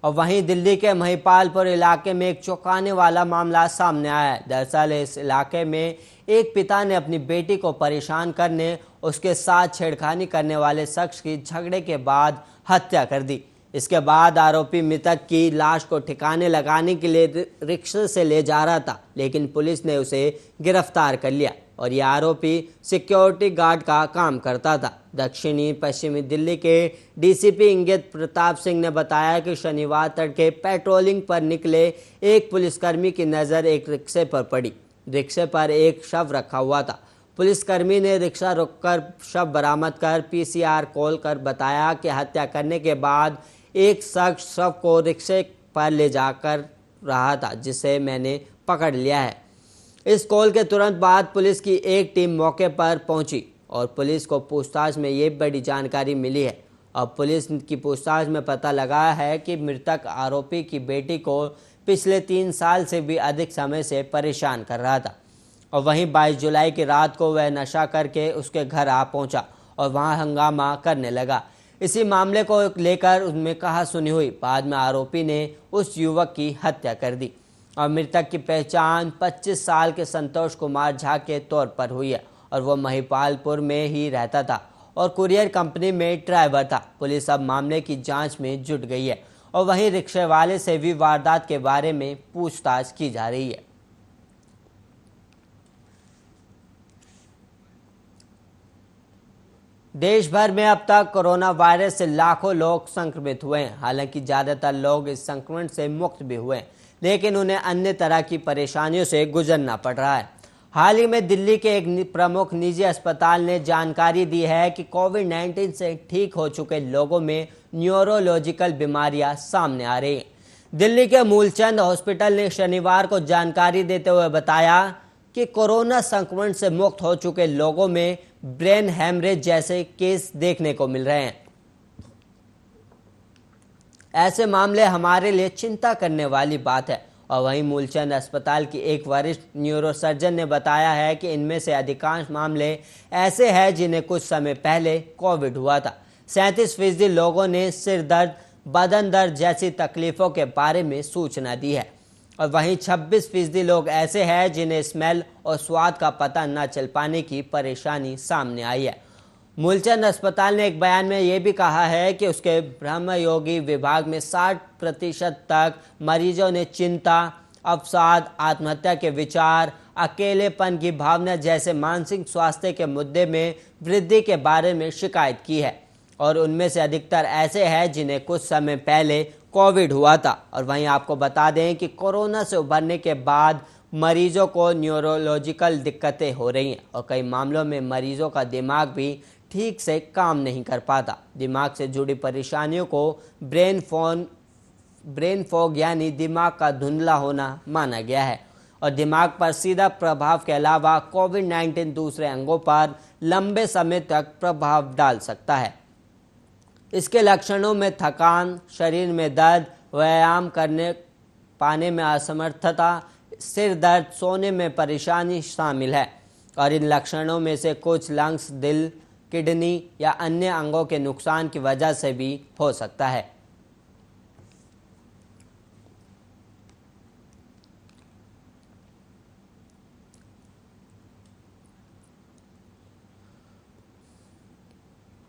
और वहीं दिल्ली के महिपालपुर इलाके में एक चौंकाने वाला मामला सामने आया है। दरअसल इस इलाके में एक पिता ने अपनी बेटी को परेशान करने, उसके साथ छेड़खानी करने वाले शख्स की झगड़े के बाद हत्या कर दी। इसके बाद आरोपी मृतक की लाश को ठिकाने लगाने के लिए रिक्शे से ले जा रहा था, लेकिन पुलिस ने उसे गिरफ्तार कर लिया और यह आरोपी सिक्योरिटी गार्ड का काम करता था। दक्षिणी पश्चिमी दिल्ली के डीसीपी इंगित प्रताप सिंह ने बताया कि शनिवार तड़के पेट्रोलिंग पर निकले एक पुलिसकर्मी की नज़र एक रिक्शे पर पड़ी। रिक्शे पर एक शव रखा हुआ था। पुलिसकर्मी ने रिक्शा रोककर शव बरामद कर पीसीआर कॉल कर बताया कि हत्या करने के बाद एक शख्स शव को रिक्शे पर ले जाकर रहा था, जिसे मैंने पकड़ लिया है। इस कॉल के तुरंत बाद पुलिस की एक टीम मौके पर पहुंची और पुलिस को पूछताछ में ये बड़ी जानकारी मिली है। अब पुलिस की पूछताछ में पता लगा है कि मृतक आरोपी की बेटी को पिछले 3 साल से भी अधिक समय से परेशान कर रहा था और वहीं 22 जुलाई की रात को वह नशा करके उसके घर आ पहुंचा और वहां हंगामा करने लगा। इसी मामले को लेकर उनमें कहासुनी हुई। बाद में आरोपी ने उस युवक की हत्या कर दी और मृतक की पहचान 25 साल के संतोष कुमार झा के तौर पर हुई है और वह महिपालपुर में ही रहता था और कुरियर कंपनी में ड्राइवर था। पुलिस अब मामले की जांच में जुट गई है और वहीं रिक्शे वाले से भी वारदात के बारे में पूछताछ की जा रही है। देश भर में अब तक कोरोना वायरस से लाखों लोग संक्रमित हुए हैं। हालांकि ज़्यादातर लोग इस संक्रमण से मुक्त भी हुए हैं, लेकिन उन्हें अन्य तरह की परेशानियों से गुजरना पड़ रहा है। हाल ही में दिल्ली के एक प्रमुख निजी अस्पताल ने जानकारी दी है कि कोविड-19 से ठीक हो चुके लोगों में न्यूरोलॉजिकल बीमारियां सामने आ रही हैं। दिल्ली के मूलचंद हॉस्पिटल ने शनिवार को जानकारी देते हुए बताया कि कोरोना संक्रमण से मुक्त हो चुके लोगों में ब्रेन हैमरेज जैसे केस देखने को मिल रहे हैं। ऐसे मामले हमारे लिए चिंता करने वाली बात है। और वहीं मूलचंद अस्पताल की एक वरिष्ठ न्यूरोसर्जन ने बताया है कि इनमें से अधिकांश मामले ऐसे हैं जिन्हें कुछ समय पहले कोविड हुआ था। 37% लोगों ने सिर दर्द, बदन दर्द जैसी तकलीफों के बारे में सूचना दी है और वहीं 26% लोग ऐसे हैं जिन्हें स्मेल और स्वाद का पता न चल पाने की परेशानी सामने आई है। मूलचंद अस्पताल ने एक बयान में ये भी कहा है कि उसके ब्रह्मयोगी विभाग में 60% तक मरीजों ने चिंता, अवसाद, आत्महत्या के विचार, अकेलेपन की भावना जैसे मानसिक स्वास्थ्य के मुद्दे में वृद्धि के बारे में शिकायत की है और उनमें से अधिकतर ऐसे हैं जिन्हें कुछ समय पहले कोविड हुआ था। और वहीं आपको बता दें कि कोरोना से उभरने के बाद मरीजों को न्यूरोलॉजिकल दिक्कतें हो रही हैं और कई मामलों में मरीजों का दिमाग भी ठीक से काम नहीं कर पाता। दिमाग से जुड़ी परेशानियों को ब्रेन फॉग यानी दिमाग का धुंधला होना माना गया है और दिमाग पर सीधा प्रभाव के अलावा कोविड-19 दूसरे अंगों पर लंबे समय तक प्रभाव डाल सकता है। इसके लक्षणों में थकान, शरीर में दर्द, व्यायाम करने पाने में असमर्थता, सिर दर्द, सोने में परेशानी शामिल है और इन लक्षणों में से कुछ लंग्स, दिल, किडनी या अन्य अंगों के नुकसान की वजह से भी हो सकता है।